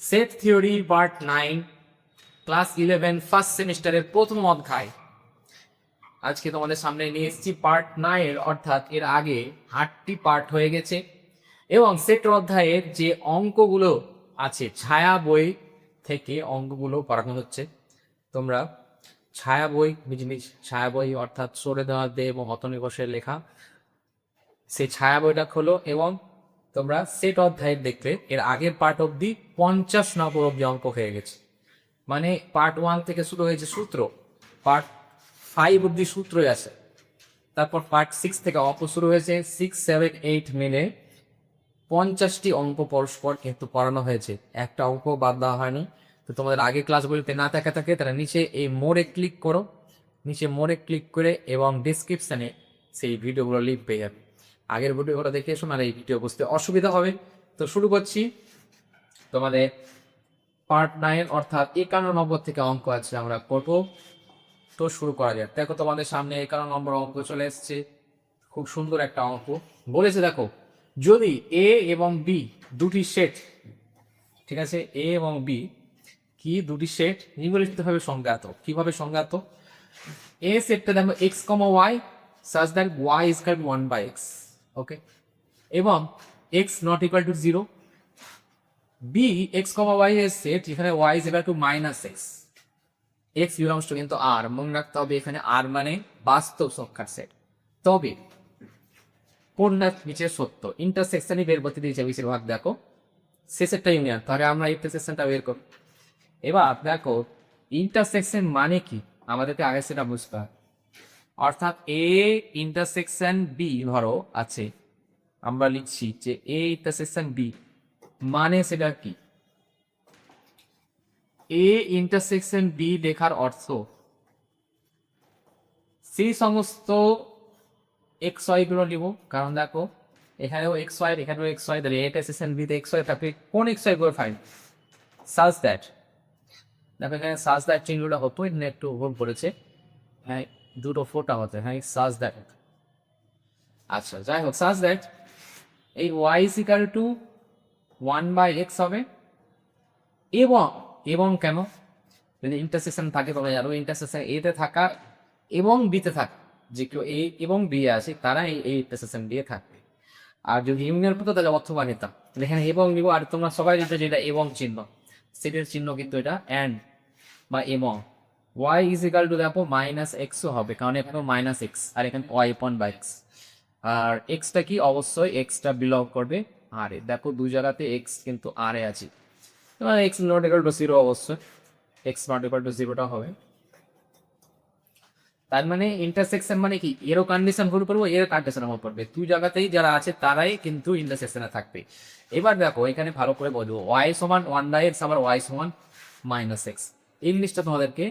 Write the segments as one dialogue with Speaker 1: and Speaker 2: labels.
Speaker 1: Set theory part 9 class 11 first সেমিস্টারের প্রথম অধ্যায় আজকে তোমাদের সামনে নিয়ে এসেছি। পার্ট 9 এর অর্থাৎ এর আগে 8টি পার্ট হয়ে গেছে এবং সেট অধ্যায়ের যে অঙ্কগুলো আছে ছায়া বই থেকে অঙ্কগুলো পড়ানো হচ্ছে। তোমরা ছায়া বই জিনিস ছায়া বই অর্থাৎ সরে দেওয়া দে এবং অতনী ঘোষের লেখা সেই ছায়া বইটা খোলো এবং তোমরা সেট অধ্যায়ের দেখলে এর আগের পার্ট অব্দি 50 নম্বর অব্দি অঙ্ক হয়ে গেছে। মানে পার্ট 1 থেকে শুরু হয়েছে সূত্র, পার্ট 5 অব্দি সূত্রই আছে, তারপর পার্ট 6 থেকে অঙ্ক শুরু হয়েছে। 6, 7, 8 মিলে 50টি অঙ্ক পরস্পর কিন্তু পড়ানো হয়েছে, একটা অঙ্ক বাদ দেওয়া হয়নি। তো তোমাদের আগে ক্লাসগুলিতে না দেখা থাকে তারা নিচে এই মোড়ে ক্লিক করো, নিচে মোড়ে ক্লিক করে এবং ডিসক্রিপশানে সেই ভিডিওগুলো লিঙ্ক পেয়ে যাবে। আগের ভিডিওগুলো দেখে এসো, আর এই ভিডিও বুঝতে অসুবিধা হবে। তো শুরু করছি তোমাদের পার্ট 9 অর্থাৎ 51 নম্বর থেকে অঙ্ক আছে আমরা করবো। তো শুরু করা যায়। দেখো তোমাদের সামনে 51 নম্বর অঙ্ক চলে এসছে, খুব সুন্দর একটা অঙ্ক বলেছে। দেখো, যদি এ এবং বি দুটি সেট, ঠিক আছে, এ এবং বি কি দুটি সেট নিম্নলিখিতভাবে সংজ্ঞাত। কিভাবে সংজ্ঞাত? এ সেটটা দেখো X comma Y such that y is equal to 1 by x, okay, এবং x not equal to 0. b x comma y এর সেট এখানে y is equal to minus x, x belongs to কিন্তু r, মনে রাখতে হবে এখানে r মানে বাস্তব সংখ্যার সেট। তবে কোনটা নিচে সত্য, ইন্টারসেকশনই বের করতে দিয়েছে বেশিরভাগ। দেখো শেষেরটা ইউনিয়ন, তাহলে আমরা ইন্টারসেকশনটা বের করব। এবার দেখো ইন্টারসেকশন মানে কি আমাদেরকে আগে সেটা বুঝতে হবে। অর্থাৎ এ ইন্টারসেকশন বি ধরো আছে, আমরা লিখছি যে এ ইন্টারসেকশন বি মানে সেটা কি? এ ইন্টারসেকশন বি লেখার অর্থ সেই সমস্ত এক্স ওয়াই গুলো নিব, কারণ দেখো এখানেও এক্স ওয়াই এখানেও এক্স ওয়াই, তাহলে ইন্টারসেকশন বি তে এক্স ওয়াই থাকবে, কোন এক্স ওয়াই গুলো ফাইন সাজ দ্যাট। দেখো এখানে সাজ দ্যাট চিহ্নটা হতো, এখানে একটু ভুল পড়েছে, হ্যাঁ দুটো ফোটা হতে, হ্যাঁ সাজ দ্যাট। আচ্ছা যাই হোক, সাজ দ্যাট এই Y is equal to 1 by X হবে। এবং এবং কেন? যদি ইন্টারসেকশন থাকে তোমরা জানো ইন্টারসেকশন এ তে থাকা এবং বি তে থাকে, যে কেউ এ এবং বি আছে তারা এই ইন্টারসেকশন দিয়ে থাকবে। আর যদি ইউনিয়ন হতো তাহলে অথবা নিতাম, এখানে এবং নিব। আর তোমরা সবাই জানো যেটা এবং চিহ্ন, সেটের চিহ্ন কিন্তু এটা অ্যান্ড বা এবং। ওয়াই ইজ ইকাল টু দেখো মাইনাস এক্সও হবে, কারণ এখানেও মাইনাস এক্স আর এখানে ওয়াই পন বাই এক্স। আর এক্সটা কি? অবশ্যই এক্সটা বিলং করবে আর এ। দেখো দুই জায়গাতে এক্স কিন্তু আর এ আছে, তোমার এক্স নট ইকুয়াল টু 0, অবশ্যই এক্স নট ইকুয়াল টু 0টা হবে। তার মানে ইন্টারসেকশন মানে কি? এরও কন্ডিশন ভুল করবো, এর কন্ডিশন ভুল করবে, দুই জায়গাতেই যারা আছে তারাই কিন্তু ইন্টারসেকশনে থাকবে। এবার দেখো এখানে ভালো করে বলবো ওয়াই সমান 1 বাই এক্স আবার ওয়াই সমান মাইনাস এক্স, এই জিনিসটা তোমাদেরকে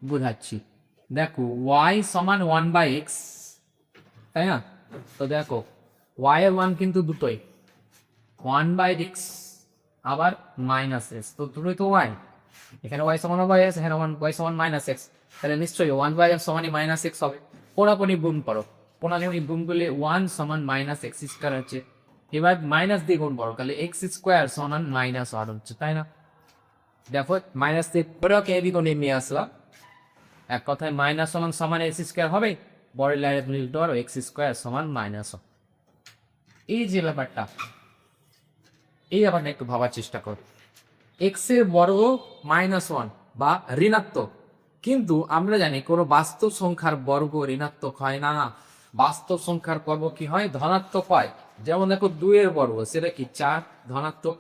Speaker 1: বোঝাচ্ছি। দেখো ওয়াই সমান 1 বাই এক্স, তাই না? তো দেখো ওয়াই এর মান কিন্তু দুটোই, 1 বাই এক্স আবার মাইনাস এক্স, তো দুটোই তো ওয়াই। এখানে ওয়াই সমান বাই এক্স, এখানে ওয়াই সমান মাইনাস এক্স, তাহলে নিশ্চয়ই 1 বাই এক্স সমানই মাইনাস এক্স হবে। কোনাকুনি গুণ করো, কোনাকুনি গুণ করলে 1 সমান মাইনাস এক্স স্কোয়ার হচ্ছে। এবার মাইনাস দিয়ে গুণ করো, তাহলে এক্স স্কোয়ার সমান মাইনাস আর হচ্ছে, তাই না? দেখো মাইনাস দিয়ে পরেও এদিক নিয়ে আসলাম, এক কথায় মাইনাস সমান সমান এক্স স্কোয়ার হবে, বড় লাইনে তুমি লিখতে পারো এক্স স্কোয়ার সমান মাইনাস। এই যে ব্যাপারটা, এই ব্যাপারটা একটু ভাবার চেষ্টা করো। এক্স এর বর্গ -1 বা ঋণাত্মক, কিন্তু আমরা জানি কোনো বাস্তব সংখ্যার বর্গ ঋণাত্মক হয় না, বাস্তব সংখ্যার বর্গ কি হয়? ধনাত্মক হয়। যেমন দেখো 2 এর বর্গ সেটা কি 4, ধনাত্মক।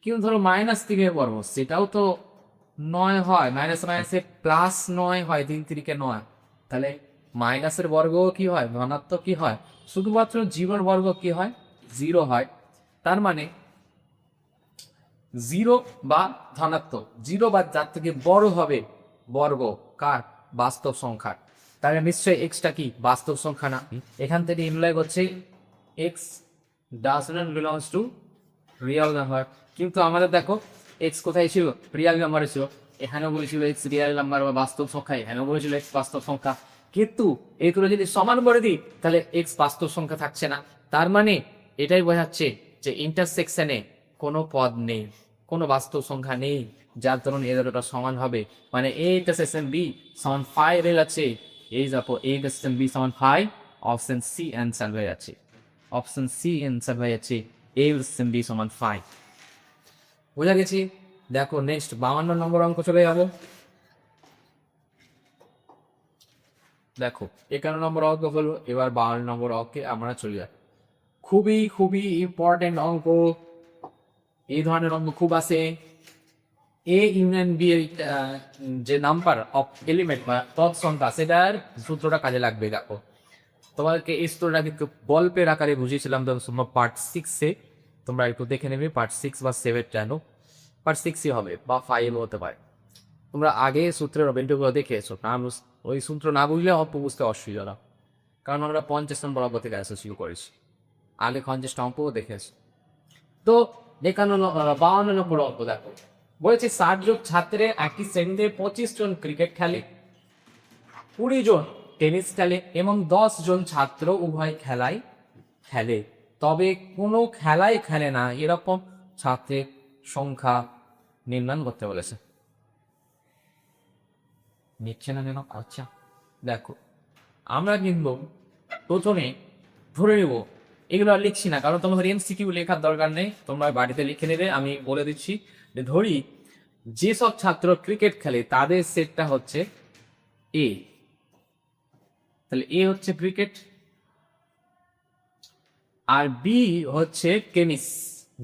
Speaker 1: কিন্তু ধরো -3 এর বর্গ সেটাও তো 9 হয়, মাইনাস মাইনাসে প্লাস 9 হয়, 3 3 9, তাহলে মাইনাসের বর্গ কি হয়? ধনাত্মক কি হয়? শুধুমাত্র জিরোর বর্গ কি হয়? 0 হয়। তার মানে 0 বা ধনাত্মক, 0 বা যার থেকে বড় হবে বর্গ কার? বাস্তব সংখ্যার, তাহলে নিশ্চয়ই এক্সটা কি? বাস্তব সংখ্যা না। এখান থেকে ইমপ্লাই করছে x does not belongs to real number. কিন্তু আমাদের দেখো এক্স কোথায় ছিল? রিয়েল নাম্বারে ছিল। এখানেও বলেছিল এক্স রিয়েল নাম্বার বা বাস্তব সংখ্যা, এখানেও বলেছিল এক্স বাস্তব সংখ্যা। কিন্তু এই দুটো যদি সমান করে দিই তাহলে এক্স বাস্তব সংখ্যা থাকছে না। তার মানে এটাই বোঝাচ্ছে যে ইন্টারসেকশনে কোনো পদ নেই, কোনো বাস্তব সংখ্যা নেই যার ধরুন এ দুটোটা সমান হবে, মানে এ ইন্টারসেকশন বি সমান 5 এর আছে, এই যাবো এ ইন্টারসেকশন বি সমান 5, অপশন সি অ্যান্সার হয়ে যাচ্ছে, অপশন সি অ্যান্সার হয়ে যাচ্ছে এ ইন্টারসেকশন বি সমান 5। বুঝা গেছি। দেখো নেক্সট 52 নম্বর অঙ্ক চলে যাবো। দেখো 51 নম্বর অঙ্ক হলো, এবার 52 নম্বর অঙ্কে আমরা চলে যাই। খুবই খুবই ইম্পর্টেন্ট অঙ্ক, এই ধরনের অঙ্ক খুব আসে। এ ইউনিয়ন বি এর যে নাম্বার অফ এলিমেন্ট বা তৎ সংখ্যা সেটার সূত্রটা কাজে লাগবে। দেখো তোমাদেরকে এই সূত্রটা কিন্তু গল্পের আকারে বুঝিয়েছিলাম তোমরা পার্ট 6-এ, তোমরা একটু দেখে নেবে পার্ট 6 বা 7 জানো, পার্ট 6-ই হবে বা 5 হতে পারে। তোমরা আগে সূত্রের অবেন্টগুলো দেখে এসো, না ওই সূত্র না বুঝলে অল্প বুঝতে অসুবিধা না, কারণ আমরা 50 নম্বর অঙ্ক থেকে আসা শুরু করেছি, আগে 50 অঙ্কও দেখে এসো। তো 52 নম্বর অঙ্ক দেখো, বলেছে 60 জন ছাত্রের একই শ্রেণীতে 25 জন ক্রিকেট খেলে, 20 জন টেনিস খেলে এবং 10 জন ছাত্র উভয় খেলায় খেলে, তবে কোনো খেলায় খেলে না এরকম ছাত্রের সংখ্যা নির্ণয় করতে বলেছে। নিচ্ছে না যেন, আচ্ছা দেখো আমরা কিন্তু প্রথমে ধরে নেব, এগুলো আর লিখছি না কারণ তোমাদের এমসিকিউ লেখার দরকার নেই, তোমরা বাড়িতে লিখে নেবে। আমি বলে দিচ্ছি যে ধরি যেসব ছাত্র ক্রিকেট খেলে তাদের সেটটা হচ্ছে এ, তাহলে এ হচ্ছে ক্রিকেট, আর বি হচ্ছে টেনিস,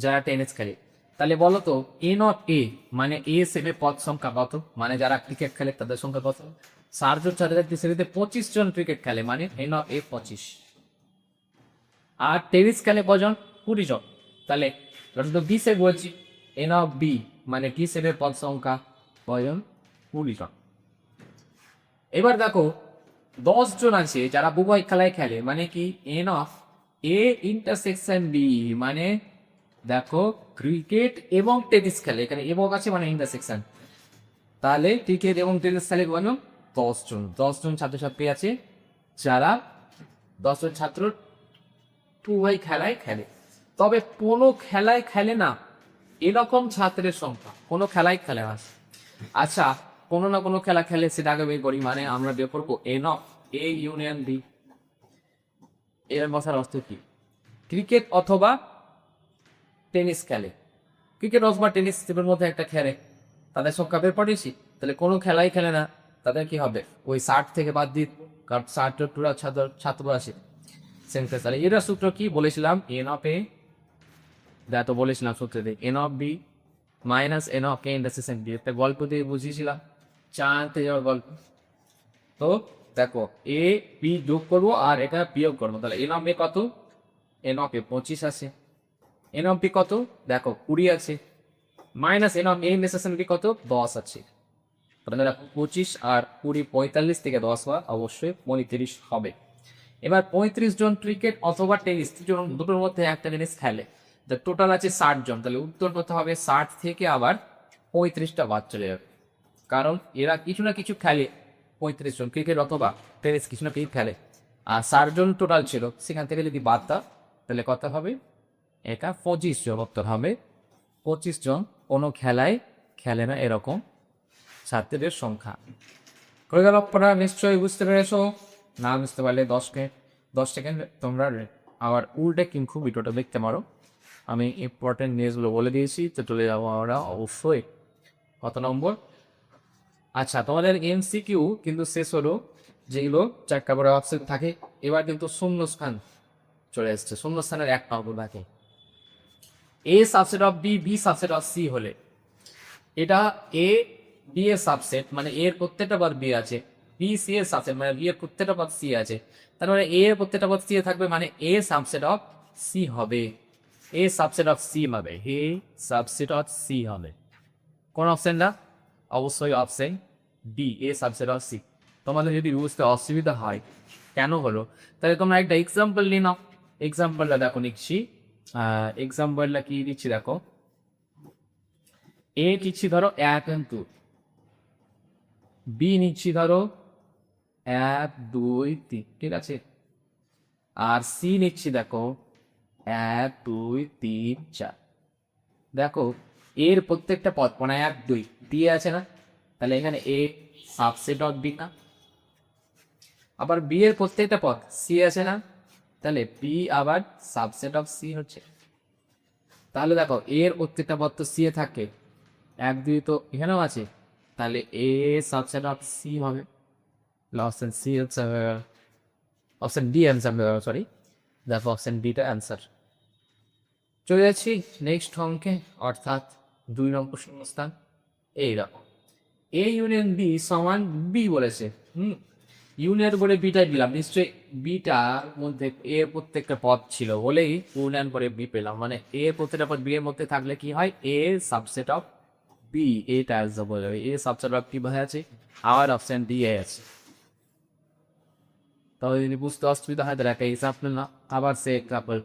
Speaker 1: যারা টেনিস খেলে। তাহলে বলো তো এ নট এ মানে এ সেভে পদ সংখ্যা কত, মানে যারা ক্রিকেট খেলে তাদের সংখ্যা কত? 60 জন ছাত্রছাত্রী শ্রেণীতে 25 জন ক্রিকেট খেলে, মানে এ নট এ 25, আর টেনিস খেলে কজন? 20 জন। তাহলে বি সেভ বলছি, এন অফ বি মানে বি সেভের পদ সংখ্যা কজন? 20 জন। এবার দেখো 10 জন আছে যারা উভয় খেলায় খেলে, মানে কি N of A intersection B, মানে দেখো ক্রিকেট এবং টেনিস খেলে, এখানে এবং আছে মানে ইন্টারসেকশন, তাহলে ক্রিকেট এবং টেনিস খেলে কজন? 10 জন। 10 জন ছাত্রছাত্রী আছে যারা 10 জন ছাত্র উভয় খেলায় খেলে, তবে কোনো খেলায় খেলে না এরকম ছাত্রের সংখ্যা, কোনো খেলায় খেলে না। আচ্ছা কোনো না কোনো খেলা খেলে সেটা আগে বের করি, মানে আমরা বের করবো N of A union B. এর কথার অর্থ কি? ক্রিকেট অথবা টেনিস খেলে, ক্রিকেট অথবা টেনিস এর মধ্যে একটা খেলে, তাদের সংখ্যা বের করেছি, তাহলে কোনো খেলাই খেলে না, তাদের কি হবে? ওই 60 থেকে বাদ দিই, কারণ 60 ছাত্র আছে সেন্টার। তাহলে এটা সূত্র কি বলেছিলাম? এন অফ এ, যা তো বলেছিলাম সূত্রে N of B minus N of K intersection B, একটা গল্প দিয়ে বুঝিয়েছিলাম, চাঁদতে যাওয়ার গল্প। তো দেখো এ বি যোগ করবো আর এটা বিয়োগ করবো, তাহলে এন অফ এ কত? এন অফ এ 25 আছে, এন অফ বি কত? দেখো 20 আছে, minus N of A intersection B কত? 10 আছে। তাহলে দেখো 25 আর 20, 45 থেকে 10 হওয়া অবশ্যই 35 হবে। এবার 35 জন ক্রিকেট অথবা টেনিস দুটোর মধ্যে একটা জিনিস খেলে, টোটাল আছে 60 জন, তাহলে উত্তর করতে হবে 60 থেকে আবার 35টা বাদ চলে যাবে, কারণ এরা কিছু না কিছু খেলে। 35 জন ক্রিকেট অথবা টেনিস কিছু না কিছু খেলে, আর 60 জন টোটাল ছিল, সেখান থেকে যদি বাদ দাও তাহলে কত হবে? এটা 25 জন উত্তর হবে। 25 জন কোনো খেলায় খেলে না এরকম ছাত্রদের সংখ্যা। হয়ে গেল আপনারা নিশ্চয়ই বুঝতে পেরেছো, না বুঝতে পারলে 10 সেকেন্ড তোমরা আবার উল্টে কিন্তু ভিডিওটা দেখতে পারো, আমি ইম্পর্টেন্ট নিউজগুলো বলে দিয়েছি। তো চলে যাবো আমরা অবশ্যই কত নম্বর। আচ্ছা তোমাদের এমসিকিউ কিন্তু শেষ হলো, যেগুলো 4টা করে অপশন থাকে, এবার কিন্তু শূন্যস্থান চলে এসছে, শূন্যস্থানের 1 নম্বর বাকি। A subset of B, B subset of C হলে এটা এ বি এর সাবসেট, মানে এর প্রত্যেকটা পদ বি আছে, বি সি এর সাবসেট মানে বি এর প্রত্যেকটা পদ সি আছে, তার মানে এ এর প্রত্যেকটা পদ সি এ থাকবে, মানে এ সাবসেট অফ সি হবে, এ সাবসেট অফ সি হবে, এ সাবসেট অফ সি হবে। কোন অপশনটা? অবশ্যই option D, A subset of C. তোমাদের যদি বুঝতে অসুবিধা হয় কেন হলো, তাহলে তোমরা একটা এক্সাম্পল নিয়ে নাও। এক্সাম্পলটা দেখো নিচ্ছি, এক্সাম্পলটা কি দিচ্ছি দেখো, এ নিচ্ছি ধরো 1 and 2, বি নিচ্ছি ধরো 1 2 3, ঠিক আছে, আর সি নিচ্ছি দেখো 1 2 3 4। দেখো এর প্রত্যেকটা পদ মানে 1 2 দিয়ে আছে না, তাহলে এখানে এ সাবসেট অফ বি না। আবার বি এর প্রত্যেকটা পদ সি আছে না, তাহলে বি আবার সাবসেট অফ সি হচ্ছে। তাহলে দেখো এর প্রত্যেকটা পদ তো সি এ থাকে, 1 2 তো এখানেও আছে, তাহলে এ সাবসেট অফ সি হবে। অপশন সি হচ্ছে অপশন ডি অ্যান্সার, সরি দেখো অপশন ডিটা অ্যান্সার। চলে যাচ্ছি নেক্সট অঙ্কে, অর্থাৎ 2 নম্বর শূন্যস্থান। এই দেখো এ ইউনিয়ন বি সমান বি বলেছে। ইউনিয়ন করে বিটা দিলাম, নিশ্চয়ই বিটার মধ্যে এ প্রত্যেকটা পদ ছিল বলেই ইউনিয়ন করে বি পেলাম, মানে এ প্রত্যেকটা পদ বি এর মধ্যে থাকলে কি হয়, এ সাবসেট অফ বি, এটা অ্যান্সার বলে যাবে। এ সাবসেট অফ কি বোঝা আছে, আর অপশন ডি আছে। তাহলে যদি বুঝতে অসুবিধা হয় তাহলে একটা এক্সাম্পল না, আবার সে এক্সাম্পল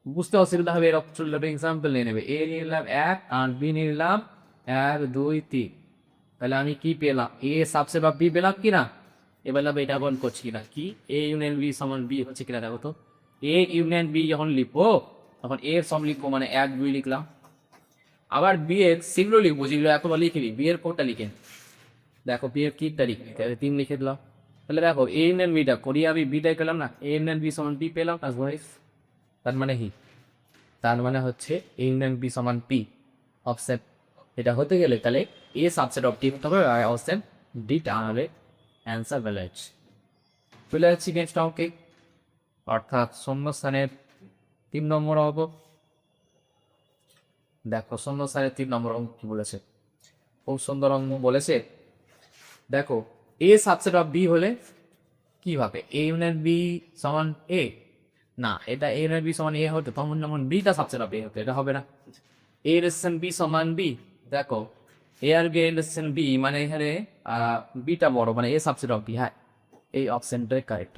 Speaker 1: বুঝতে অসুবিধা হবে, এর চলবে এক্সাম্পল নিয়ে নেবে। এ নিয়ে নিলাম 1 আর বি নিয়ে নিলাম 1 2 3, তাহলে আমি কি পেলাম, এ সাবসেট অফ বি পেলাম কি না। এবার এটা বল করছি কিনা, কি এ ইউনিয়ন বি সমান বি হচ্ছে কিনা দেখো তো। এ ইউনিয়ন বি যখন লিখবো তখন এ সম লিখবো, মানে 1 2 লিখলাম। আবার বি এর সেগুলো লিখবো যেগুলো এতবার লিখিনি, বি এর কোডটা লিখে দেখো, বি এর কিটা লিখে 3 লিখে দিলাম। তাহলে দেখো এ ইউনিয়ন বিটা করি, আমি বিটাই পেলাম না, এ ইউনিয়ন বি সমান বি পেলাম, তার মানে কি, তার মানে হচ্ছে এ ইউনিয়ন বি সমান পি। অপশন এটা হতে গেলে তাহলে এ সাবসেট অফ টি হতে হবে, আর অপশন ডি তাহলে অ্যান্সার ভ্যালিড। চলে যাচ্ছি নেক্সট অঙ্কে, অর্থাৎ শূন্যস্থানের 3 নম্বর অঙ্ক। দেখো শূন্যস্থানের 3 নম্বর অঙ্ক কি বলেছে, খুব সুন্দর অঙ্ক বলেছে। দেখো এ সাবসেট অফ বি হলে কি হবে, এ ইউনিয়ন বি সমান এ, না এটা এ ইউনিয়ন বি সমান এ হতো তখন যেমন বিটা সাবসেট অফ এ হতো, এটা হবে না। এ রেসন বি সমান বি, দেখো এ আর বি রেসন বি মানে এখানে বিটা বড়, মানে এ সাবসেট অফ বি, হ্যাঁ এই অপশনটাই কারেক্ট।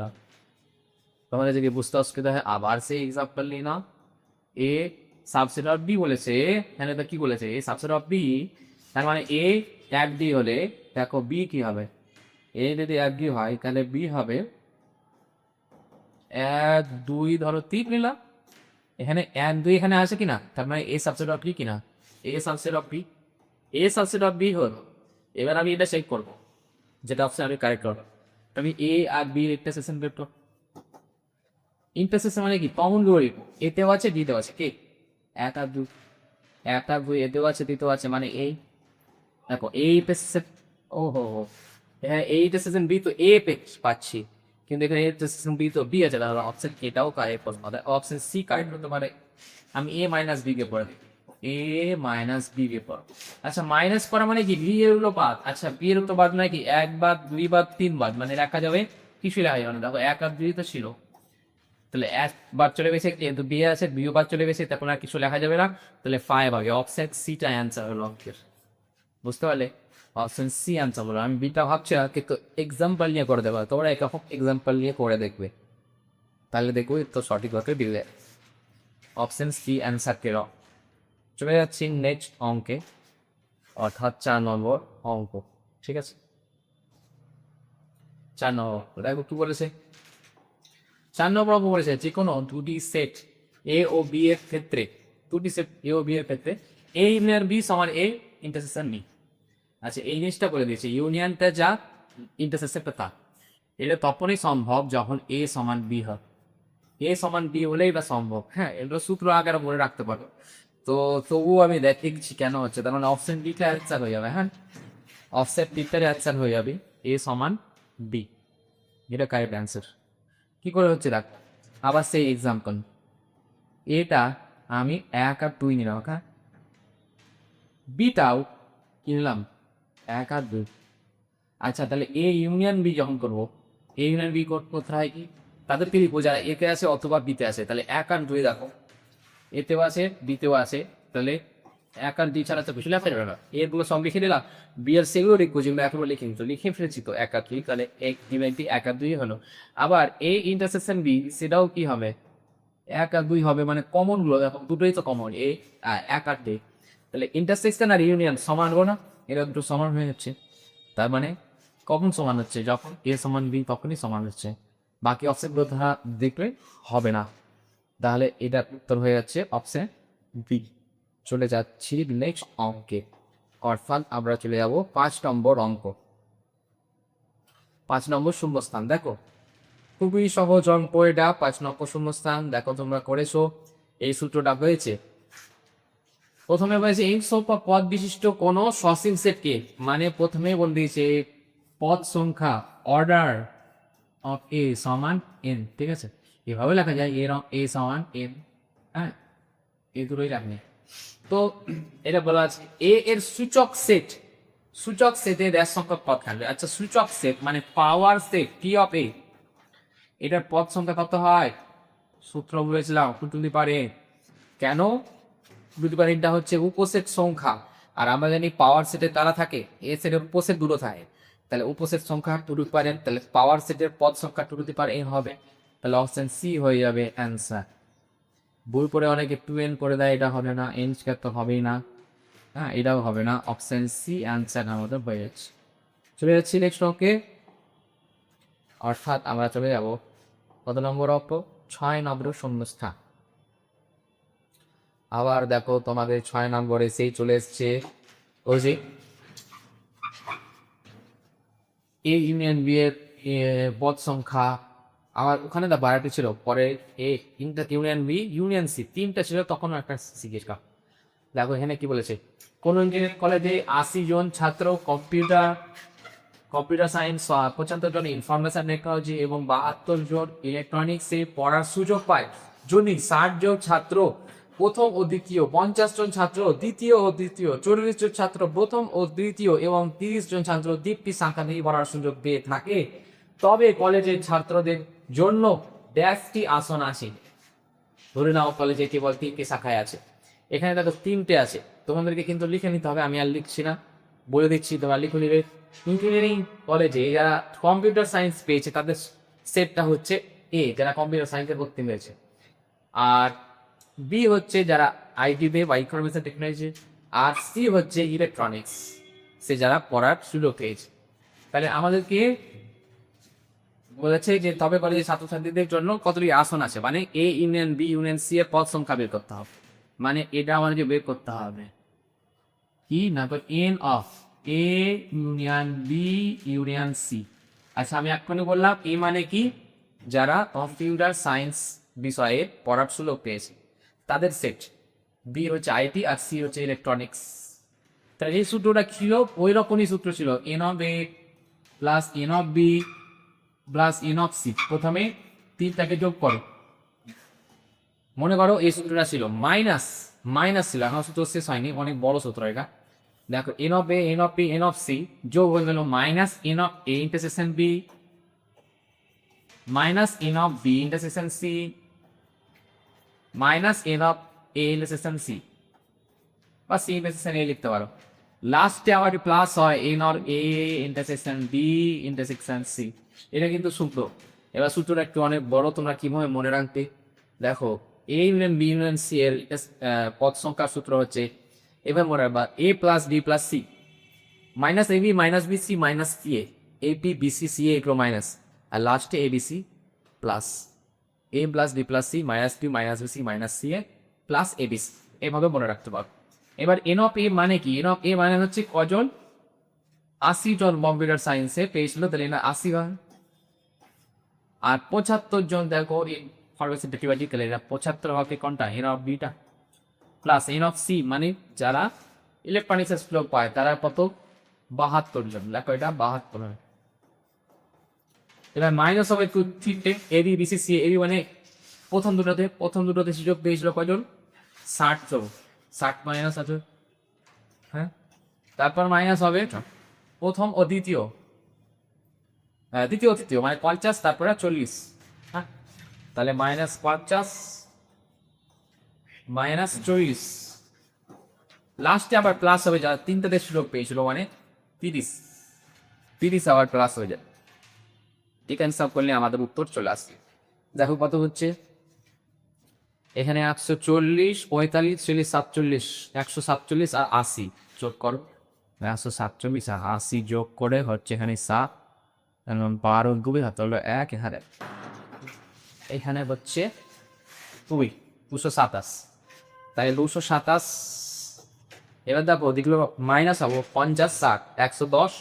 Speaker 1: তোমাদের যদি বুঝতে অসুবিধা হয় আবার সেই এক্সাম্পল নিয়ে নাও। এ সাবসেট অফ বি বলেছে, এখানে তো কি বলেছে, এ সাবসেট অফ বি, তার মানে এ 1 ডি হলে দেখো বি কি হবে, এ যদি 1 ডি হয় তাহলে বি হবে 1 2 ধরো 3 নিলাম, এখানে 1 2 এখানে আসে কিনা, তার মানে এ সাবসেট অফ বি কিনা, A subset of B, A subset of B হলো। এবার আমি এটা চেক করবো, যেটা অপশন আমি কারেক্ট করবো, আমি এ আর বি ইন্টারসেকশন বের করব। ইন্টারসেকশন মানে কি, কমন ধরি, এতেও আছে বিতেও আছে, কে 1 আর 2, 1 আর 2 এতেও আছে দিতেও আছে, মানে এই দেখো এই ইন্টারসেকশন, ও হো হো, হ্যাঁ এই ইন্টারসেকশন বি তো এ পাচ্ছি, কিন্তু এখানে ইন্টারসেকশন বি তো বি আছে, তাহলে অপশন এটাও কারেক্ট করতে পারে, অপশন সি কারেক্ট করতে পারে। আমি এ মাইনাস বি কে পড়ে দিই, এ মাইনাস বি কে পড়, আচ্ছা মাইনাস করা মানে কি, বি এর হলো বাদ, আচ্ছা বি এর তো বাদ মানে কি 1 বাদ 2 বাদ 3 বাদ, মানে লেখা যাবে কিছুই লেখা যাবে না। দেখো 1 আর 2 তো ছিল, তাহলে 1 বাদ চলে গেছে, যেহেতু বি আছে বিও বাদ চলে গেছে, তখন আর কিছু লেখা যাবে না, তাহলে 5 হবে। অপশন সিটা অ্যান্সার হলো অঙ্কের, বুঝতে পারলে, অপশন সি অ্যান্সার হলো। আমি বিটা ভাবছি না, কিন্তু এক্সাম্পল নিয়ে করে দেবো, তোমরা একক এক্সাম্পল নিয়ে করে দেখবে, তাহলে দেখবো তো সঠিক হতে দিলে। অপশন সি অ্যান্সার কেন। চলে যাচ্ছি নেক্সট অঙ্কে, অর্থাৎ 4 নম্বর অঙ্ক, ঠিক আছে। 4 নম্বর দেখো কি বলেছে, 4 নম্বর অঙ্ক বলেছে যে কোনো দুটি সেট এ ও বি এর ক্ষেত্রে, দুটি সেট এ ও বি এর ক্ষেত্রে এ ইউনিয়ন বি সমান এ ইন্টারসেকশন বি। আচ্ছা এই জিনিসটা বলে দিয়েছে, ইউনিয়নটা যা ইন্টারসেকশনটা তা, এটা তখনই সম্ভব যখন এ সমান বি হয়, এ সমান বি হলেই বা সম্ভব, হ্যাঁ এটা সূত্র আকারে মনে রাখতে পারো। তো তবুও আমি দেখছি কেন হচ্ছে, তার মানে অপশন ডিটা অ্যান্সার হয়ে যাবে, হ্যাঁ অপশন ডিটার অ্যান্সার হয়ে যাবে এ সমান বি, এটা কারেক্ট অ্যান্সার। কি করে হচ্ছে দেখ, আবার সেই এক্সাম্পল, এটা আমি 1 আর 2 নিলাম, হ্যাঁ বিটাও কি নিলাম 1 আর 2। আচ্ছা তাহলে এ ইউনিয়ন বি যখন করবো, এ ইউনিয়ন বি করতে হয় কি, তাদেরকে লিখবো যারা এতে আছে অথবা বিতে আছে, তাহলে 1 আর 2 দেখো এতেও আছে বিতেও আছে, তাহলে 1 আর 2 ছাড়া তো কিছু লেখা যাবে না, এগুলো সব লিখে দিলাম, বি আর সেগুলো লিখবো যেগুলো এখনো লিখিনি, তো লিখে ফেলেছি তো 1 আর 2, তাহলে এক ডিভাইডটি 1 আর 2 হলো। আবার এ ইন্টারসেকশন বি সেটাও কি হবে 1 আর 2 হবে, মানে কমন গুলো দেখো দুটোই তো কমন, এ 1 আর 2, তাহলে ইন্টারসেকশন আর ইউনিয়ন সমান হলো না, এরা দুটো সমান হয়ে যাচ্ছে, তার মানে কখন সমান হচ্ছে, যখন এ সমান বি তখনই সমান হচ্ছে, বাকি অপশনগুলো ধারা দেখলে হবে না, তাহলে এটা উত্তর হয়ে যাচ্ছে অপশন বি। চলে যাচ্ছি নেক্সট অঙ্কে, অর্থাৎ আমরা চলে যাব 5 নম্বর অঙ্ক। 5 নম্বর শূন্যস্থান। দেখো খুবই সহজ অঙ্ক এটা। 5 নম্বর শূন্যস্থান দেখো তোমরা করেছো, এই সূত্রটা হয়েছে। প্রথমে বলেছে এন সংখ্যা পদ বিশিষ্ট কোন সসীম সেটকে, মানে প্রথমে বলে দিয়েছে পদ সংখ্যা অর্ডার অফ এ সমান এন, ঠিক আছে, এভাবে লেখা যায় এ সমান এন, হ্যাঁ এই দুটোই রাখবে। তো এটা বলা আছে এ এর সূচক সেট, সূচক সেটে রেশ সংখ্যক পদ থাকবে। আচ্ছা সূচক সেট মানে power set P of A, এটার পদ সংখ্যা কত হয়? সূত্র বলেছিলাম two to the power N. কেন টু টু দি পাওয়ার এনটা হচ্ছে উপসেট সংখ্যা, আর আমরা জানি পাওয়ার সেটে তারা থাকে, এ সেটের উপসেট দুটো থাকে, তাহলে উপসেট সংখ্যা two to the power N, তাহলে পাওয়ার সেটের পদ সংখ্যা two to the power N হবে, তাহলে অপশন সি হয়ে যাবে অ্যান্সার। বই পড়ে অনেকে 2n করে দেয়, এটা হবে না, এন স্কয়ার তো হবেই না, হ্যাঁ এটাও হবে না, অপশন সি অ্যান্সার আমাদের হয়ে যাচ্ছে। চলে যাচ্ছি নেক্সট অঙ্কে, অর্থাৎ আমরা চলে যাব কত নম্বর অঙ্ক? 6 নম্বর শূন্যস্থান। আবার দেখো তোমাদের 6 নম্বরে সেই চলে এসছে ওই যে এ ইউনিয়ন বি এর পদ সংখ্যা। আমার ওখানে দা বারোটি ছিল, পরে A union B union C তিনটা ছিল, তখন একটা জিজ্ঞেস কর। দেখো এখানে কি বলেছে, কোন ইঞ্জিনিয়ারিং কলেজে 80 জন ছাত্র কম্পিউটার সায়েন্স, 75 জন ইনফরমেশন টেকনোলজি এবং 72 জন ইলেকট্রনিক্সে পড়ার সুযোগ পায়, যদি 60 জন ছাত্র প্রথম ও দ্বিতীয়, 50 জন ছাত্র দ্বিতীয় ও তৃতীয়, 40 জন ছাত্র প্রথম ও দ্বিতীয় এবং 30 জন ছাত্র দ্বিতীয় শাখা নিয়ে পড়ার সুযোগ পেয়ে থাকে, তবে কলেজের ছাত্রদের জন্য ড্যাশটি আসন আছে। ধরে নাও কলেজে কেবল 3টি শাখায় আছে, এখানে দেখো 3টে আছে, তোমাদেরকে কিন্তু লিখে নিতে হবে, আমি আর লিখছি না, বলে দিচ্ছি তোমরা লিখে নিবে। ইঞ্জিনিয়ারিং কলেজে যারা কম্পিউটার সায়েন্স পেয়েছে তাদের সেটটা হচ্ছে এ, যারা কম্পিউটার সায়েন্সে ভর্তি হয়েছে, আর বি হচ্ছে যারা আইটিতে বা ইনফরমেশন টেকনোলজি, আর সি হচ্ছে ইলেকট্রনিক্স, সে যারা পড়ার সুযোগ পেয়েছে। তাহলে আমাদেরকে বলেছে যে তবে কলেজের ছাত্রছাত্রীদের জন্য কতটি আসন আছে, মানে A union B union C এর পদ সংখ্যা বের করতে হবে, মানে এটা আমাদেরকে বের করতে হবে কি না, N of A union B union C. আচ্ছা আমি এক্ষুনি বললাম এ মানে কি, যারা কম্পিউটার সায়েন্স বিষয়ে পড়ার সুযোগ পেয়েছে তাদের সেট, বি হচ্ছে আইটি, আর সি হচ্ছে ইলেকট্রনিক্স। তাহলে এই সূত্রটা ছিল ওই রকমই সূত্র ছিল, N of A plus N of B plus N of C, প্রথমে তিনটাকে যোগ করো, মনে করো এই সূত্রটা ছিল মাইনাস ছিল, এখন সূত্র শেষ হয়নি, অনেক বড় সূত্র এটা। দেখো N of A N of B N of C যোগ হয়ে গেল minus N of A intersection B minus N of B intersection C minus N of A intersection C, বা সি ইন্টারসেকশন এ লিখতে পারো, লাস্টে আবার প্লাস হয় N of A intersection B intersection C. এটা কিন্তু সূত্র। এবার সূত্রটা একটু অনেক বড়, তোমরা কিভাবে মনে রাখতে, দেখো A union B union C এর পদ সংখ্যার সূত্র হচ্ছে, এবার মনে রাখবা A plus B plus C minus A B minus B C minus C A P B C C এগুলো মাইনাস, আর লাস্টে A B C plus A plus B plus C minus B minus B C minus C A plus A B C, এভাবে মনে রাখতে পারো। এবার N of A মানে কি, এন অফ এ মানে হচ্ছে কজন, 80 জন কম্পিউটার সায়েন্সে পেয়েছিল, তাহলে না 80 হয়, আর 75 জন দেখো ইনফরমেশন টেকনোলজি, তাহলে এটা 75 হবে কোনটা, এন অফ বিটা, প্লাস এন অফ সি মানে যারা ইলেকট্রনিক্স সুযোগ পায় তারা কত, 72 জন, দেখো এটা 72 হবে। এবার মাইনাস হবে টু তিনটে A B B C C, A B মানে প্রথম দুটোতে সুযোগ পেয়েছিল কয়জন, 60 জন, 60 মাইনাস আছে, হ্যাঁ তারপর মাইনাস হবে প্রথম ও দ্বিতীয়, দ্বিতীয় তৃতীয় মানে 50, তারপরে 40, হ্যাঁ তাহলে -50 -40, লাস্টে আবার প্লাস হবে যারা তিনটাতে সুযোগ পেয়েছিল, মানে 30 আবার প্লাস হয়ে যায়, ঠিক অ্যান্সার করলে আমাদের উত্তর চলে আসছে। দেখো কত হচ্ছে, এখানে 140 45 40 47, 147 আর 80 যোগ করো, 147 আর 80 যোগ করে হচ্ছে এখানে 7, 12 গুবি হাতে হলো 1, এখানে হচ্ছে 227, তাই 227 এবার দেখো ওদিকগুলো মাইনাস হবো 50 60 110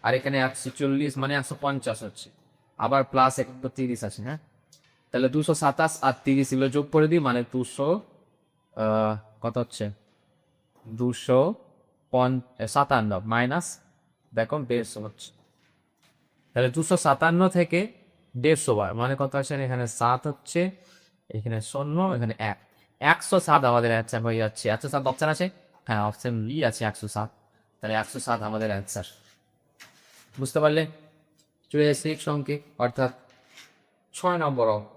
Speaker 1: আর এখানে 140 মানে 150 হচ্ছে, আবার প্লাস 130 আছে। হ্যাঁ, তাহলে 227 আর 30 এগুলো যোগ করে দিই, মানে 200 কত হচ্ছে 257 মাইনাস দেখো 150 হচ্ছে। তাহলে 257 থেকে 150 বার মানে কত আসে, এখানে 7 হচ্ছে, এখানে 0, এখানে 1, 107 আমাদের অ্যান্সার হয়ে যাচ্ছে। 107 অপশন আছে, হ্যাঁ অপশন বি আছে 107। তাহলে 107 আমাদের অ্যান্সার। বুঝতে পারলে? চলে যাচ্ছে নেক্সট অঙ্কে, অর্থাৎ 6 নম্বর অঙ্ক।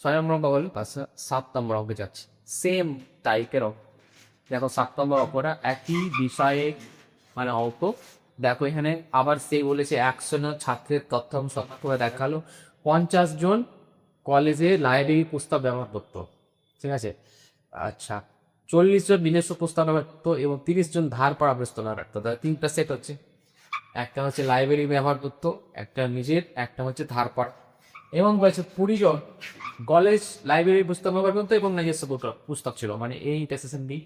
Speaker 1: 6 নম্বর অঙ্ক বল, 7 নম্বর অঙ্কে যাচ্ছে, সেম টাইপের অঙ্ক। দেখো 7 নম্বর অঙ্কটা একই বিষয়ে মানে অঙ্ক। দেখো এখানে আবার সে বলেছে 100 জন ছাত্রের তথ্যাংশ সত্য করে দেখালো 50 জন কলেজে লাইব্রেরি পুস্তক ব্যবহার করতো, ঠিক আছে। আচ্ছা, 40 জন নিজস্ব পুস্তক ব্যবহার করতো এবং 30 জন ধার পড়া পুস্তক ব্যবহার করতো। তাহলে 3টা সেট হচ্ছে, একটা হচ্ছে লাইব্রেরি ব্যবহার করতো, একটা নিজের, একটা হচ্ছে ধার পড়া। এবং বলেছে 20 জন কলেজ লাইব্রেরি পুস্তক ব্যবহার করতো এবং নিজস্ব পুস্তক ছিল, মানে এই ইন্টারসেকশন বি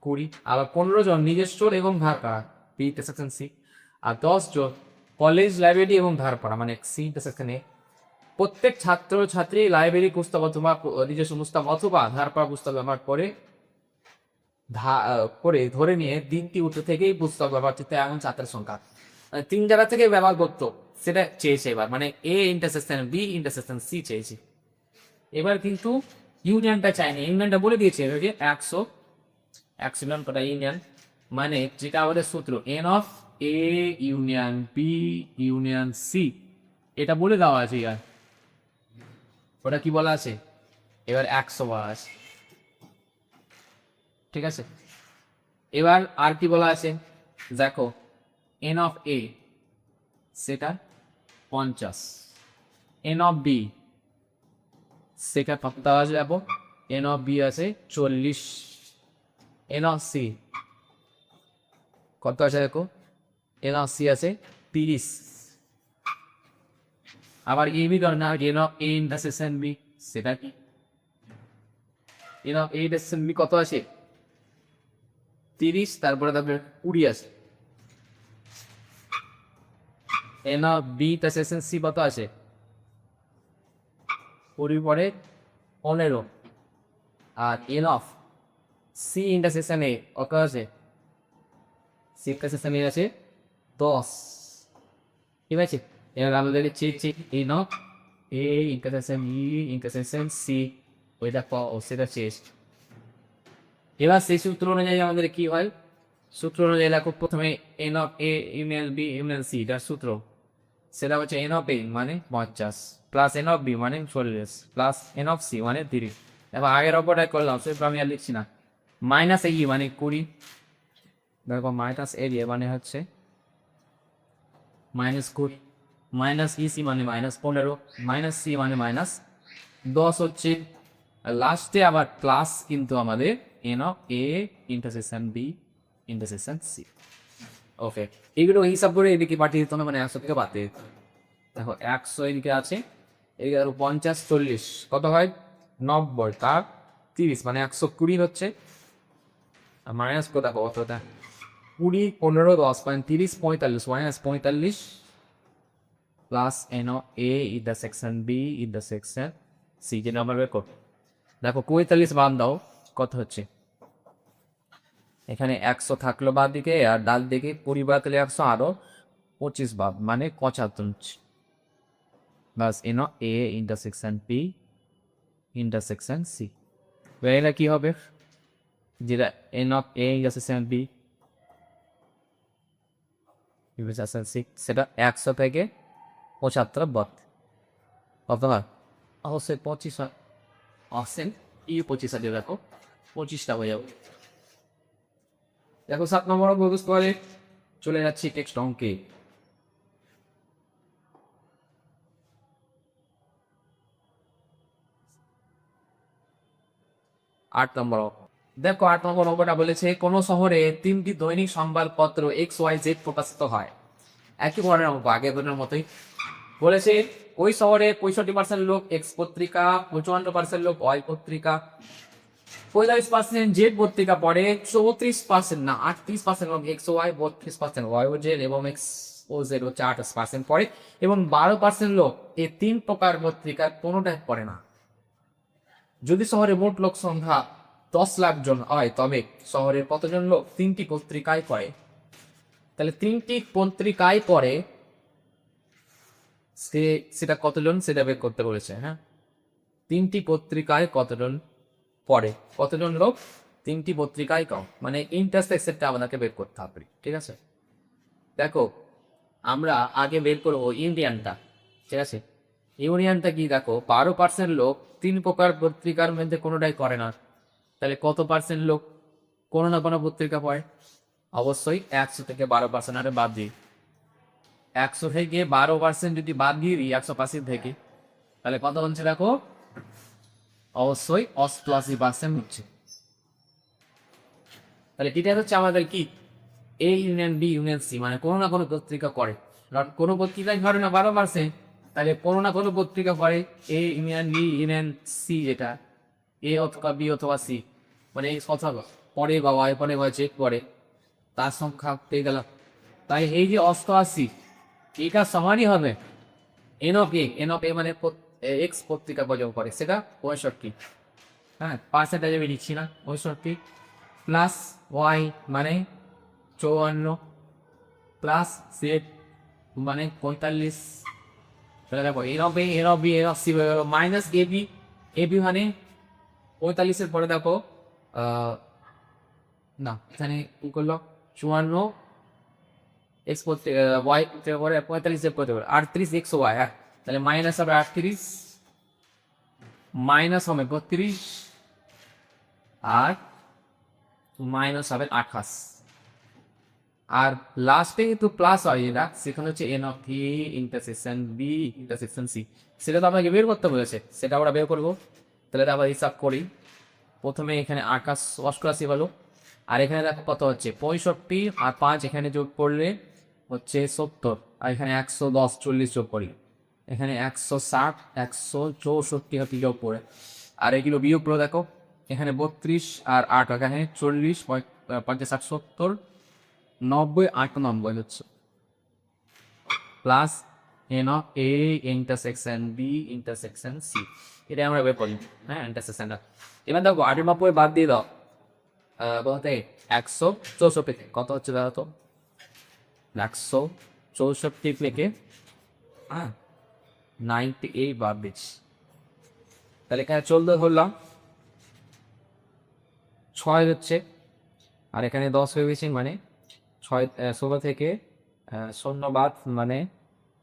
Speaker 1: 20। আবার 15 জন নিজস্ব এবং ধার পড়া, বি ইন্টারসেকশন সি। আর 10 জন কলেজ লাইব্রেরি এবং ধার পড়া, মানে সি ইন্টারসেকশন এ। প্রত্যেক ছাত্র ছাত্রী লাইব্রেরি পুস্তক অথবা নিজস্ব পুস্তক অথবা ধার পড়া পুস্তক ব্যবহার করে ধরে নিয়ে দিনটি উঠে থেকেই পুস্তক ব্যবহার করতে এমন ছাত্রের সংখ্যা, মানে 3 জায়গা থেকে ব্যবহার করতো সেটা চেয়েছে। এবার মানে A intersection B intersection C চেয়েছে। এবার কিন্তু ইউনিয়নটা চায়নি, ইউনিয়নটা বলে দিয়েছে যে 100 ইউনিয়ন কটা ইউনিয়ন, মানে যেটা আমাদের সূত্র N of A union B union C, এটা বলে দেওয়া আছে। ইয়ার ওটা কি বলা আছে, এবার 100 বলা আছে, ঠিক আছে। এবার আর কি বলা আছে দেখো, এন অফ এ সেটা 50, এন অফ বি সেটা কত দেওয়া যাবো, এন অফ বি আছে 40, এন অফ সি কত আছে দেখো, এন অফ সি আছে 30। আবার এ বি ধর না, N of A intersection B সেটা কি, N of A intersection B কত আছে 30, তারপরে তারপরে 20 আছে। N of B intersection C কত আছে 20 পরে 15, আর N of C intersection A কত আছে, সি ইন্টারসেকশন এ আছে 10, ঠিক আছে। এবার আমাদের চেয়েছি N of A intersection E intersection C, ওইটা সেটা চেয়েছি। এবার সেই সূত্র অনুযায়ী আমাদের কি হয়, সূত্র অনুযায়ী লেখো প্রথমে N of A union B union C, এটার সূত্র সেটা হচ্ছে এন অফ এ মানে 50 প্লাস এন অফ বি মানে 40 প্লাস এন অফ সি মানে 30। এবার আগের অপরটাই করলাম, সেটা আমি আর লিখছি না। মাইনাস এ মানে 20, দেখো মাইনাস এ মানে হচ্ছে -20, মাইনাস ইসি মানে -15, মাইনাস সি মানে -10 হচ্ছে। লাস্টে আবার প্লাস কিন্তু আমাদের N of A intersection B intersection C. Okay, এগুলো হিসাব করে এদিকে পাঠিয়ে দিতে হবে, মানে 100 থেকে বাদ দিয়ে দিতে হবে। দেখো 100 এদিকে আছে, এদিকে আরো 50 40 কত হয় 90, তার 30 মানে 120 হচ্ছে। আর মাইনাস কত দেখো কতটা 20 15 10 মানে 30 45 minus 45 plus N of A intersection B intersection C, যে নাম্বার বের করো। দেখো 45 বাদ দাও কত হচ্ছে, এখানে 100 থাকলো বাদ দিকে, আর ডাল দিকে 20 বাদ দিলে 100 আরো 25 বাদ মানে 75 হচ্ছে। Plus N of A intersection B intersection C, এটা কি হবে, যেটা N of A intersection B intersection C সেটা 100 থেকে 75 বাদ কত হয়, অবশ্যই 25 হয়। অপশন ই 25 আছে, দেখো 25টা হয়ে যাবে। দেখো 7 নম্বর মুখস্থ করে চলে যাচ্ছি টেক্সট অঙ্কে। 8 নম্বর অঙ্ক। দেখো 8 নম্বর অঙ্কটা বলেছে কোন শহরে 3টি দৈনিক সংবাদপত্র এক্স ওয়াই জেড প্রকাশিত হয়। একই ধরনের অঙ্ক, আগের দিনের মতোই। বলেছে ওই শহরে 65% লোক এক্স পত্রিকা, 55% লোক ওয়াই পত্রিকা, 45% জেড পত্রিকা পড়ে, 34% না 38% এবং এক্স ওয়াই, 32% ওয়াই ও জেড এবং এক্স ও জেড হচ্ছে 28% পড়ে, এবং 12% লোক এই 3 প্রকার পত্রিকার কোনোটাই পড়ে না। যদি শহরে মোট লোক সংখ্যা 10 লাখ জন হয়, তবে শহরের কতজন লোক 3টি পত্রিকায় পড়ে? তাহলে 3টি পত্রিকায় পড়ে সেটা কতজন সেটা বের করতে বলেছে। হ্যাঁ, 3টি পত্রিকায় কতজন পড়ে, কতজন লোক 3টি পত্রিকায় কম, মানে ইন্টারসেক্সনটা আমাদেরকে বের করতে হবে। ঠিক আছে, দেখো আমরা আগে বের করবো ইউনিয়নটা। ঠিক আছে, ইউনিয়নটা কি, দেখো 12% লোক 3 প্রকার পত্রিকার মধ্যে কোনোটাই করে না, তাহলে কত পার্সেন্ট লোক কোনো না কোনো পত্রিকা পড়ে? অবশ্যই 100 থেকে 12% আরে বাদ দিই, 100 থেকে 12% যদি বাদ দিয়ে দিই 180 থেকে, তাহলে কত হচ্ছে দেখো, অবশ্যই 88% হচ্ছে। তাহলে এটা হচ্ছে আমাদের কি A union B union C, মানে কোনো না কোনো পত্রিকা করে, কারণ কোনো পত্রিকায় ধরে না 12%, তাহলে কোনো না কোনো পত্রিকা করে A union B union C, যেটা এ অথবা বি অথবা সি, মানে এই কথা পরে বা ওয়াই পরে বা জেড পরে, তার সংখ্যা পেয়ে গেলাম। তাই এই যে 88 এটা সমানই হবে N of A, N of A মানে এক্স পত্রিকা বজায় করে, সেটা 65। হ্যাঁ, পার্সেন্টেজ আমি লিখছি না, 65 প্লাস ওয়াই মানে 54 প্লাস জেড মানে 45। তাহলে দেখো N of A, N of B, N of C minus A B, A B মানে 45-এর পরে দেখো না এখানে কি করলো 54 এক্স করতে ওয়াই করতে পারে, 45 করতে পারে 38 এক্স ওয়াই। হ্যাঁ, তাহলে মাইনাস হবে 38, মাইনাস হবে 32, আর মাইনাস হবে 28, আর লাস্টে কিন্তু প্লাস হয়, এটা সেখানে হচ্ছে N of A intersection B intersection C, সেটা তো আমাকে বের করতে বলেছে, সেটা আমরা বের করবো। তাহলে আবার হিসাব করি, প্রথমে এখানে 88 হলো, আর এখানে দেখো কত হচ্ছে 65, আর 5 এখানে যোগ করলে হচ্ছে 70, আর এখানে 110 40 যোগ করি, এখানে 160 164 হচ্ছে যোগ করে, আর এগুলো বিয়োগ করে দেখো এখানে 32 আর 8, এখানে 40 50 60 70 90 98 হচ্ছে, plus N of A intersection B intersection C, এটা আমরা বের করি। হ্যাঁ, ইন্টারসেকশনটা এবার দেখো 98 বাদ দিয়ে দাও, বলতে 164 কত হচ্ছে দাদা, তো 164 থেকে 98 বাদ দিচ্ছি, তাহলে এখানে 14 ধরলাম, 6 হচ্ছে, আর এখানে 10 হয়ে গেছে, মানে 16 থেকে 0 বাদ মানে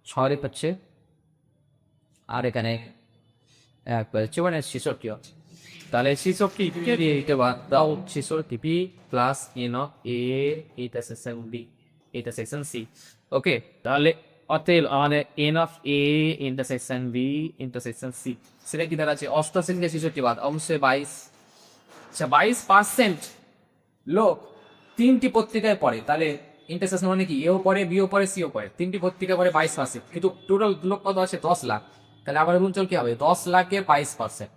Speaker 1: 6 হচ্ছে, আর এখানে একবার হচ্ছে মানে 66 হচ্ছে, তাহলে 66 দিয়ে দিতে বাদ দাও 66 P plus N of A intersection B intersection C. Okay, তাহলে অতএব আমাদের N of A intersection B intersection C সেটা কি দাঁড়াচ্ছে 88 থেকে 66 বাদ অবশ্যই 22। আচ্ছা, 22% লোক 3টি পত্রিকায় পড়ে, তাহলে ইন্টারসেকশন মানে কি এও পড়ে বিও পড়ে সিও পড়ে, 3টি পত্রিকা পড়ে 22%, কিন্তু টোটাল লোক কত আছে 10 লাখ, তাহলে আমার অঞ্চল কি হবে 10 লাখে 22%,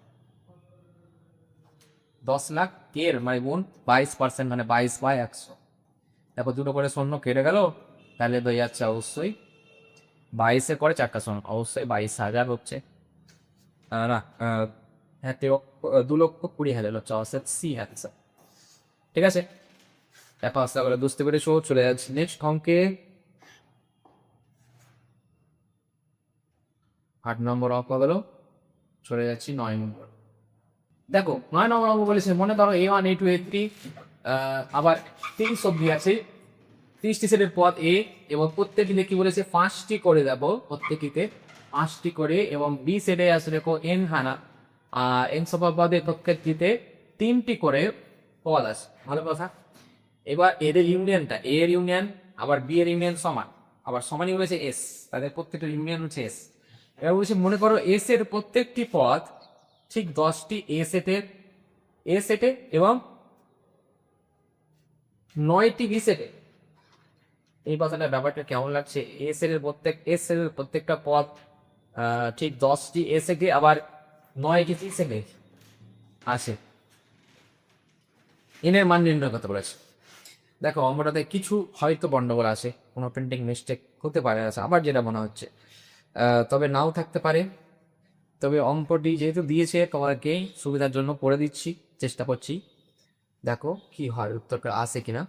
Speaker 1: 10 লাখ এর মানে গুণ 22% মানে 22/100। দেখো দুটো করে শূন্য কেটে গেল, তাহলে তো যাচ্ছে অবশ্যই 22-এর পরে 4টা শূন্য, অবশ্যই 22,000 হচ্ছে না, হ্যাঁ 2,20,000 হচ্ছে অবশ্যই সি হচ্ছে। ঠিক আছে, দেখো আস্তে করে বুঝতে পেরেছো, চলে যাচ্ছে নেক্সট অঙ্কে। 8 নম্বর অঙ্ক হলো, চলে যাচ্ছি 9 নম্বর। দেখো 9 নম্বর অঙ্ক বলেছে, মনে ধরো A1 A2 A3 আবার 30 অব্দি আছে, 30টি সেটের পদ এ, এবং প্রত্যেকটিতে কি বলেছে 5টি করে দেবো, প্রত্যেকটিতে 5টি করে, এবং বি সেটে আছে দেখো এন হানা, এন সংখ্যক পদে প্রত্যেকটিতে 3টি করে পদ আছে। ভালো কথা, এবার এদের ইউনিয়নটা এ এর ইউনিয়ন আবার বি এর ইউনিয়ন সমান, আবার সমানই বলেছে এস, তাদের প্রত্যেকটা ইউনিয়ন হচ্ছে এস। এবার বলছে মনে করো এস এর প্রত্যেকটি পদ ঠিক 10টি এ সেটে এবং 9টি বি সেটে। এই কথাটা ব্যাপারটা কেমন লাগছে, এস এর প্রত্যেকটা পদ ঠিক 10টি এ সেটে আবার 9টি সি সেটে আছে। এনের মান নির্ণয় করতে বলেছে। দেখো অঙ্কটাতে কিছু হয়তো গন্ডগোল আছে, কোনো প্রিন্টিং মিস্টেক হতে পারে আছে আমার যেটা মনে হচ্ছে, তবে নাও থাকতে পারে। তবে অঙ্কটি যেহেতু দিয়েছে তোমাকে সুবিধার জন্য করে দিচ্ছি, চেষ্টা করছি, দেখো কি হয় উত্তরটা আছে কিনা।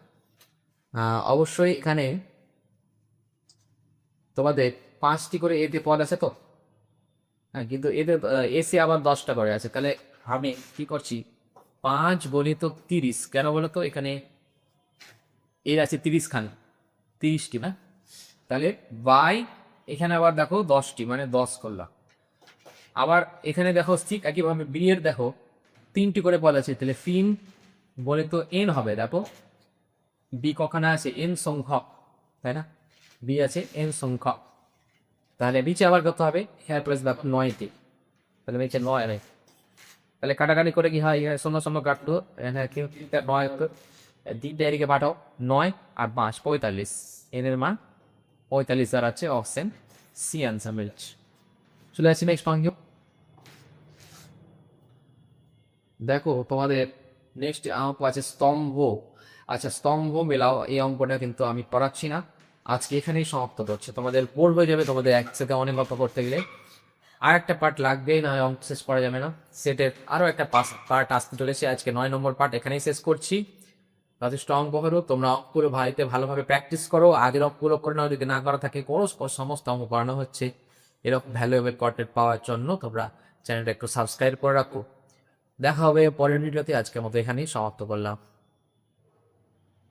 Speaker 1: অবশ্যই এখানে তোমাদের 5টি করে এতে পদ আছে তো, হ্যাঁ, কিন্তু এদের এসে আবার 10টা করে আছে, তাহলে আমি কি করছি 5 গণিত 30, কেন বলো তো এখানে এর আছে 30 খান, 30টি না, তাহলে বাই এখানে আবার দেখো 10টি মানে 10 করলাম। আবার এখানে দেখো ঠিক একইভাবে বি এর দেখো 3টি করে পদ আছে, তাহলে 3 বলে তো এন হবে, দেখো বি কখানে আছে এন সংখ্যক, তাই না, বি আছে এন সংখ্যক, তাহলে নিচে আবার কত হবে হেয়ার প্লাস দেখো 9টি, তাহলে নিচে 9 নেই, তাহলে কাটাকাটি করে কি হয়, শূন্য শূন্য কাটলো, এখানে কি 9 তিনটা এদিকে পাঠাও, 9 আর 5 45, এন এর মান 45 আর আছে অপশন সি আনসার মিলছে। চলে আসছি নেক্সট অঙ্ক। দেখো তোমাদের নেক্সট অঙ্ক আছে স্তম্ভ। আচ্ছা স্তম্ভ মেলাও, এই অঙ্কটা কিন্তু আমি পড়াচ্ছি না, আজকে এখানেই সমাপ্ত করছে, তোমাদের বোর হয়ে যাবে তোমাদের একসাথে অনেক অঙ্ক করতে গেলে, আর একটা পার্ট লাগবেই, না অঙ্ক শেষ করা যাবে না, সেটের আরও একটা পার্ট আসতে চলেছে, আজকে 9 নম্বর পার্ট এখানেই শেষ করছি। যথেষ্ট অঙ্ক করো তোমরা, অঙ্কগুলো বাড়িতে ভালোভাবে প্র্যাকটিস করো, আগের অঙ্কগুলো করে নাও, যদি না করা থাকে কোনো সমস্ত অঙ্ক করানো হচ্ছে, এরকম ভ্যালুয়েবল কন্টেন্ট পাওয়ার জন্য তোমরা চ্যানেলটা একটু সাবস্ক্রাইব করে রাখো। দেখা হবে পরের ভিডিওতে, আজকের মতো এখানেই সমাপ্ত করলাম।